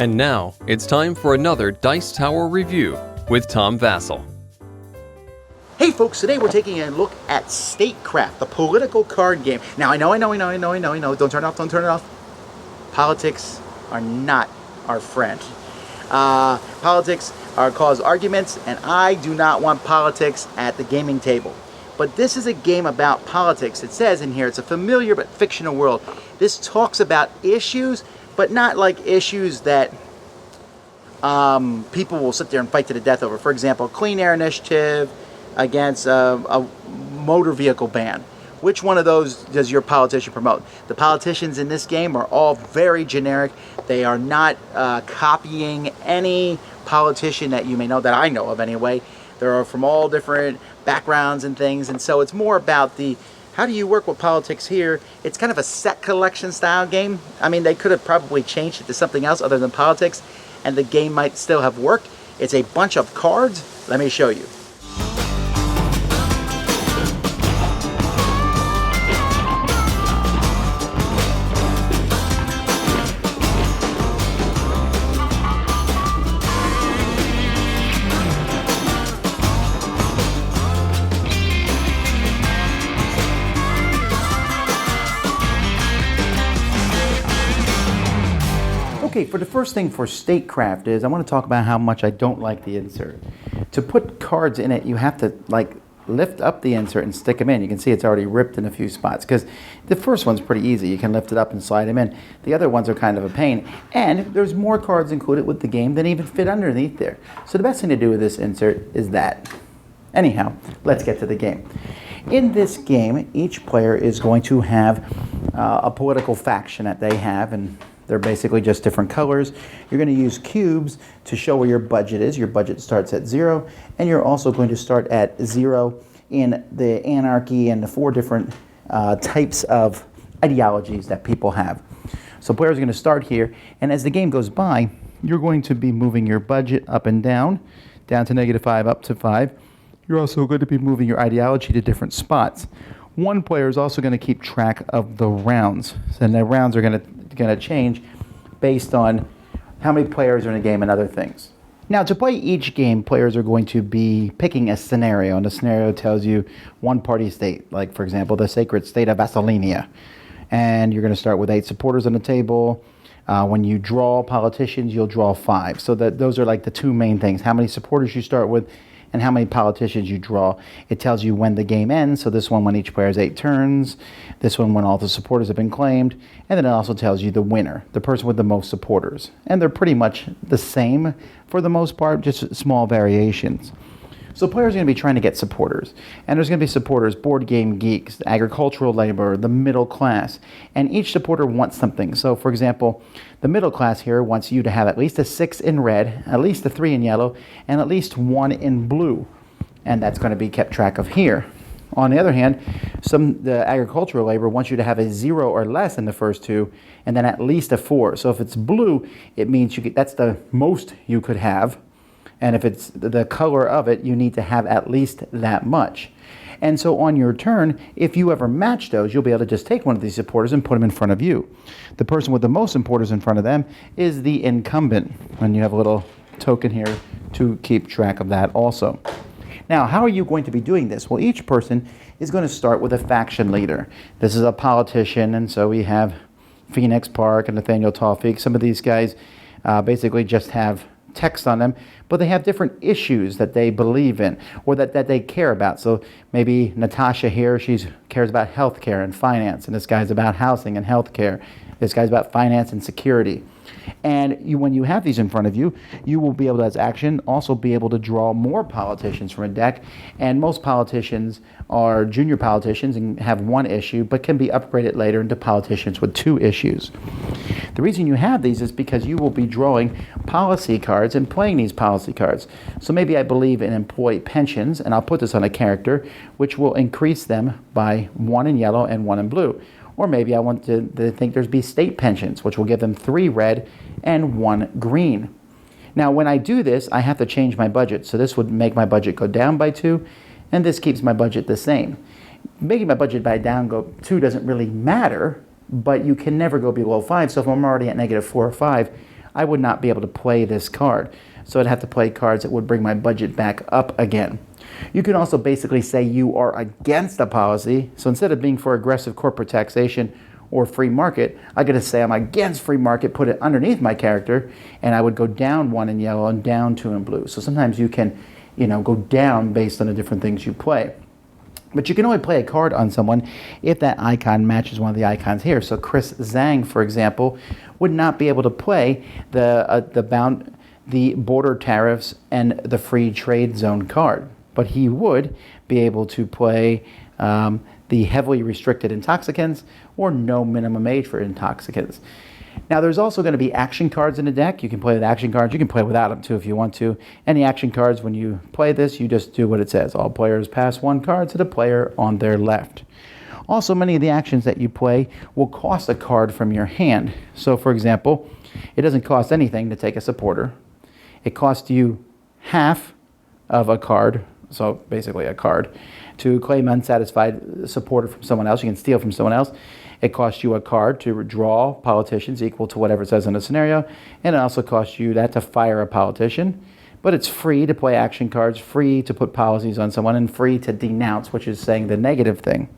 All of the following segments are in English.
And now, it's time for another Dice Tower review with Tom Vasel. Hey folks, today we're taking a look at Statecraft, the political card game. Now I know, don't turn it off. Politics are not our friend. Politics cause arguments, and I do not want politics at the gaming table. But this is a game about politics. It says in here, it's a familiar but fictional world. This talks about issues, but not like issues that people will sit there and fight to the death over. For example, clean air initiative against a motor vehicle ban. Which one of those does your politician promote? The politicians in this game are all very generic. They are not copying any politician that you may know, that I know of anyway. They're from all different backgrounds and things, and so it's more about the how do you work with politics here. It's kind of a set collection style game. I mean, they could have probably changed it to something else other than politics, and the game might still have worked. It's a bunch of cards. Let me show you. Okay, for the first thing for Statecraft is I want to talk about how much I don't like the insert. To put cards in it, you have to lift up the insert and stick them in. You can see it's already ripped in a few spots because the first one's pretty easy. You can lift it up and slide them in. The other ones are kind of a pain. And there's more cards included with the game than even fit underneath there. So the best thing to do with this insert is that. Anyhow, let's get to the game. In this game, each player is going to have a political faction that they have, and they're basically just different colors. You're going to use cubes to show where your budget is. Your budget starts at 0, and you're also going to start at 0 in the anarchy and the 4 different types of ideologies that people have. So players are going to start here, and as the game goes by, you're going to be moving your budget up and down to -5, up to 5. You're also going to be moving your ideology to different spots. One player is also going to keep track of the rounds, and the rounds are going to change based on how many players are in a game and other things. Now, to play each game, players are going to be picking a scenario, and the scenario tells you one party state, like for example the sacred state of Vassalinia, and you're going to start with 8 supporters on the table. When you draw politicians, you'll draw 5. So those are like the 2 main things: how many supporters you start with and how many politicians you draw. It tells you when the game ends, so this one when each player has 8 turns, this one when all the supporters have been claimed, and then it also tells you the winner, the person with the most supporters. And they're pretty much the same for the most part, just small variations. So players are going to be trying to get supporters. And there's going to be supporters, board game geeks, agricultural labor, the middle class. And each supporter wants something. So for example, the middle class here wants you to have at least a 6 in red, at least a 3 in yellow, and at least 1 in blue. And that's going to be kept track of here. On the other hand, the agricultural labor wants you to have a 0 or less in the first 2, and then at least a 4. So if it's blue, it means that's the most you could have. And if it's the color of it, you need to have at least that much. And so on your turn, if you ever match those, you'll be able to just take one of these supporters and put them in front of you. The person with the most supporters in front of them is the incumbent. And you have a little token here to keep track of that also. Now, how are you going to be doing this? Well, each person is going to start with a faction leader. This is a politician, and so we have Phoenix Park and Nathaniel Tawfik. Some of these guys basically just have text on them, but they have different issues that they believe in or that they care about. So maybe Natasha here, she cares about healthcare and finance, and this guy's about housing and healthcare. This guy's about finance and security. And when you have these in front of you, you will be able to, as action, also be able to draw more politicians from a deck. And most politicians are junior politicians and have 1 issue, but can be upgraded later into politicians with 2 issues. The reason you have these is because you will be drawing policy cards and playing these policy cards. So maybe I believe in employee pensions, and I'll put this on a character, which will increase them by 1 in yellow and 1 in blue. Or maybe I want to think there's be state pensions, which will give them 3 red and 1 green. Now, when I do this, I have to change my budget. So this would make my budget go down by 2, and this keeps my budget the same. Making my budget by down go 2 doesn't really matter, but you can never go below 5. So if I'm already at -4 or 5, I would not be able to play this card. So I'd have to play cards that would bring my budget back up again. You can also basically say you are against a policy. So instead of being for aggressive corporate taxation or free market, I got to say I'm against free market, put it underneath my character, and I would go down 1 in yellow and down 2 in blue. So sometimes you can, go down based on the different things you play. But you can only play a card on someone if that icon matches one of the icons here. So Chris Zhang, for example, would not be able to play the border tariffs and the free trade zone card, but he would be able to play the heavily restricted intoxicants or no minimum age for intoxicants. Now, there's also going to be action cards in the deck. You can play with action cards. You can play without them, too, if you want to. Any action cards, when you play this, you just do what it says. All players pass 1 card to the player on their left. Also, many of the actions that you play will cost a card from your hand. So, for example, it doesn't cost anything to take a supporter. It costs you half of a card, so basically a card, to claim unsatisfied supporter from someone else. You can steal from someone else. It costs you a card to draw politicians equal to whatever it says in the scenario, and it also costs you that to fire a politician. But it's free to play action cards, free to put policies on someone, and free to denounce, which is saying the negative thing.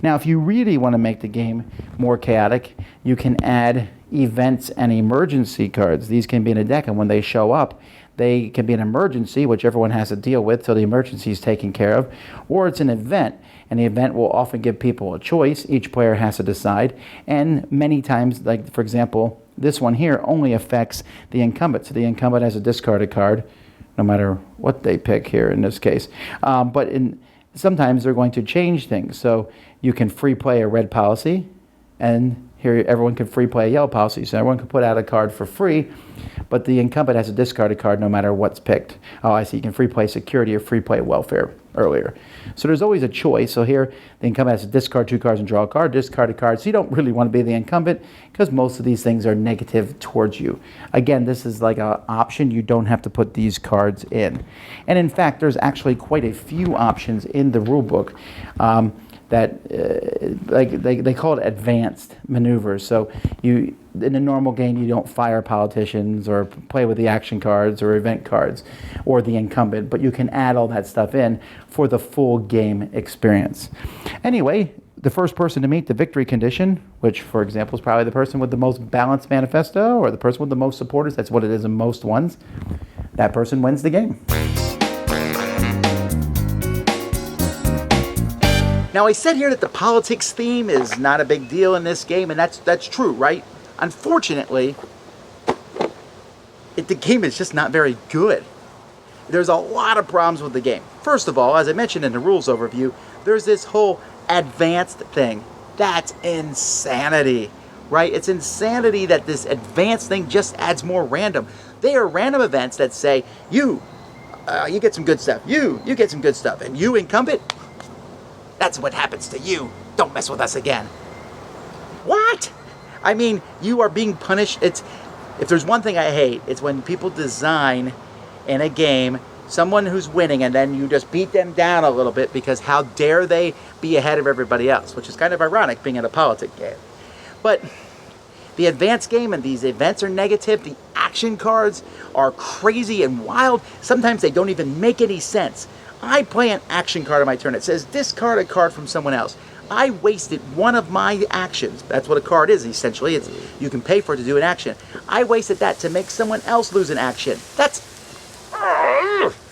Now, if you really want to make the game more chaotic, you can add events and emergency cards. These can be in a deck, and when they show up, they can be an emergency, which everyone has to deal with till the emergency is taken care of, or it's an event, and the event will often give people a choice. Each player has to decide, and many times, like for example, this one here only affects the incumbent, so the incumbent has to discard a card, no matter what they pick here in this case. Sometimes they're going to change things, so you can free play a red policy, and here everyone can free play a yellow policy, so everyone can put out a card for free, but the incumbent has to discard a card no matter what's picked. Oh, I see. You can free play security or free play welfare earlier. So there's always a choice. So here the incumbent has to discard 2 cards and draw a card, discard a card. So you don't really want to be the incumbent because most of these things are negative towards you. Again, this is like an option. You don't have to put these cards in. And in fact, there's actually quite a few options in the rule book that they call it advanced maneuvers. So in a normal game, you don't fire politicians or play with the action cards or event cards or the incumbent, but you can add all that stuff in for the full game experience. Anyway, the first person to meet the victory condition, which, for example, is probably the person with the most balanced manifesto or the person with the most supporters, that's what it is in most ones, that person wins the game. Now, I said here that the politics theme is not a big deal in this game, and that's true, right? Unfortunately, the game is just not very good. There's a lot of problems with the game. First of all, as I mentioned in the rules overview, there's this whole advanced thing. That's insanity, right? It's insanity that this advanced thing just adds more random. They are random events that say, you get some good stuff. You get some good stuff. And you, incumbent, that's what happens to you. Don't mess with us again. What? I mean, you are being punished. If there's one thing I hate, it's when people design in a game someone who's winning and then you just beat them down a little bit because how dare they be ahead of everybody else, which is kind of ironic being in a politic game. But the advanced game and these events are negative. The action cards are crazy and wild. Sometimes they don't even make any sense. I play an action card on my turn. It says discard a card from someone else. I wasted one of my actions. That's what a card is, essentially. You can pay for it to do an action. I wasted that to make someone else lose an action. That's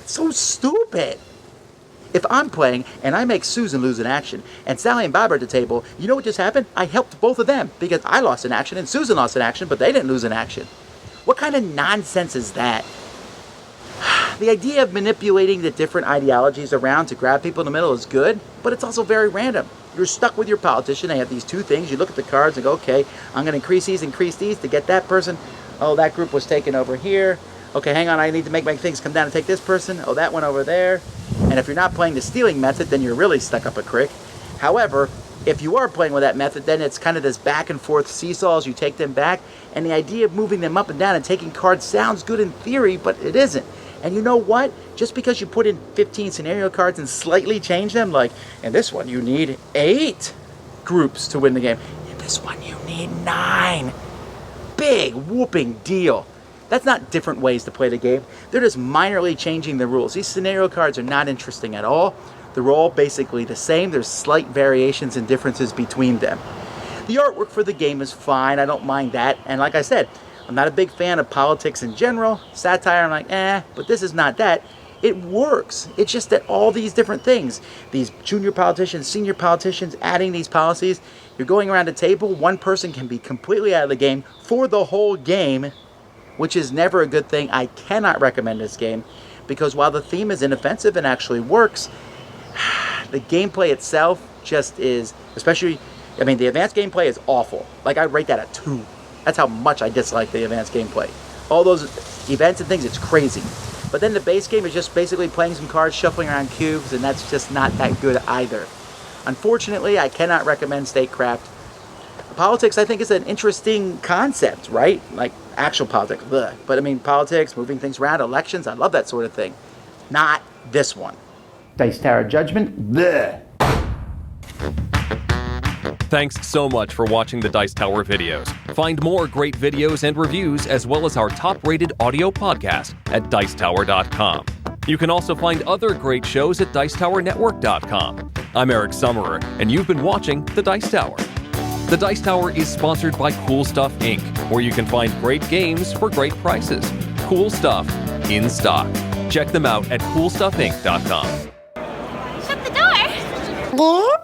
so stupid. If I'm playing and I make Susan lose an action and Sally and Bob are at the table, you know what just happened? I helped both of them because I lost an action and Susan lost an action, but they didn't lose an action. What kind of nonsense is that? The idea of manipulating the different ideologies around to grab people in the middle is good, but it's also very random. You're stuck with your politician. They have these 2 things. You look at the cards and go, okay, I'm going to increase these to get that person. Oh, that group was taken over here. Okay, hang on, I need to make my things come down and take this person. Oh, that one over there. And if you're not playing the stealing method, then you're really stuck up a crick. However, if you are playing with that method, then it's kind of this back and forth seesaw as you take them back. And the idea of moving them up and down and taking cards sounds good in theory, but it isn't. And you know what? Just because you put in 15 scenario cards and slightly change them, like in this one you need 8 groups to win the game. In this one you need 9. big whooping deal. That's not different ways to play the game. They're just minorly changing the rules. These scenario cards are not interesting at all. They're all basically the same. There's slight variations and differences between them. The artwork for the game is fine. I don't mind that. And like I said, I'm not a big fan of politics in general. Satire, I'm like, but this is not that. It works. It's just that all these different things, these junior politicians, senior politicians, adding these policies, you're going around a table, one person can be completely out of the game for the whole game, which is never a good thing. I cannot recommend this game because while the theme is inoffensive and actually works, the gameplay itself just is, especially, I mean, the advanced gameplay is awful. Like, I'd rate that a 2. That's how much I dislike the advanced gameplay. All those events and things, it's crazy. But then the base game is just basically playing some cards, shuffling around cubes, and that's just not that good either. Unfortunately, I cannot recommend Statecraft. Politics, I think, is an interesting concept, right? Like, actual politics. Bleh. But, I mean, politics, moving things around, elections, I love that sort of thing. Not this one. Dice Tower Judgment. Bleh. Thanks so much for watching the Dice Tower videos. Find more great videos and reviews as well as our top-rated audio podcast at Dicetower.com. You can also find other great shows at Dicetowernetwork.com. I'm Eric Summerer, and you've been watching The Dice Tower. The Dice Tower is sponsored by Cool Stuff Inc., where you can find great games for great prices. Cool stuff in stock. Check them out at CoolStuffInc.com. Shut the door!